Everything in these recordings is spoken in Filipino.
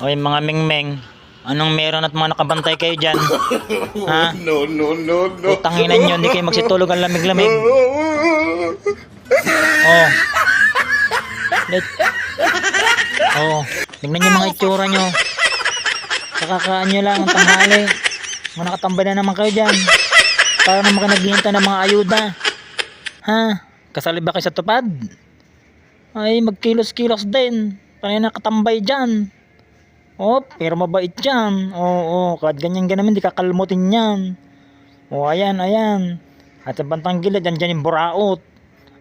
Oy mga mingmeng, anong meron at mga nakabantay kayo dyan? Ha? No, no, no, no. Utanginan nyo, hindi kayo magsitulog ang lamig-lamig. Oh. Oh. Tingnan nyo mga itsura nyo. Kakakaan nyo lang ang tanghali. Mga nakatambay na naman kayo dyan. Para naman kayo naghihintay ng mga ayuda. Ha? Kasali ba kayo sa tupad? Ay, magkilos-kilos din. Panay nakatambay dyan. Oh, pero mabait yan. Oo, kahit ganyan-ganyan hindi kakalmutin yan. Oh, ayan, ayan. At sa bantang gilid, andyan yung buraot.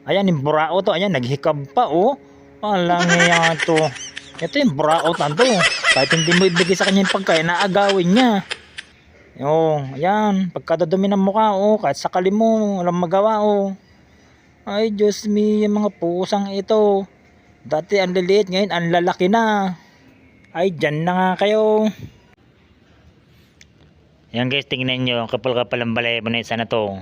Ayan, yung buraot to. Ayan, naghikab pa, oh. Alang niya to. Ito yung buraot na to. Kahit hindi mo ibigay sa kanya yung pagkain, naagawin niya. Oh, ayan. Pagkadadumi ng mukha, oh. Kahit sakali mo, walang magawa, oh. Ay, Diyos me, yung mga pusang ito. Dati ang liliit, ngayon ang lalaki na. Ay, dyan na nga kayo. Yan guys, tingnan nyo. Kapal-kapal ang balay na isa na to.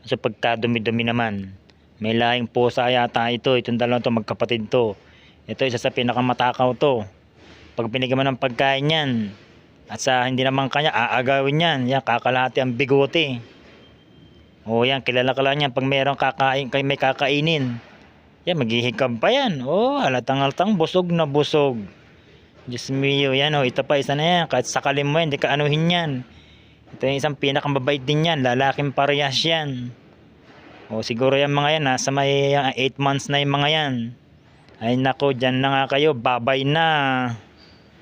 So pagka dumi-dumi naman. May lahing pusa yata ito. Itong dalawang to, magkapatid to. Ito isa sa pinakamatakaw to. Pag binigyan mo ng pagkain yan, at sa hindi naman kanya, aagawin yan. Yan, kakalahati ang bigote. O yan, kilala ka lang yan. Pag mayroong kakain, may kakainin. Yan, maghihikab pa yan. O, halatang-halatang busog na busog. Diyos mio, yan o. Ito pa, isa na yan. Kahit sakalim mo yan, hindi ka anuhin yan. Ito yung isang pinakamabait din yan. Lalaking parehas yan. O siguro yan mga yan. Nasa may 8 months na yung mga yan. Ay nako, dyan na nga kayo. Babay na.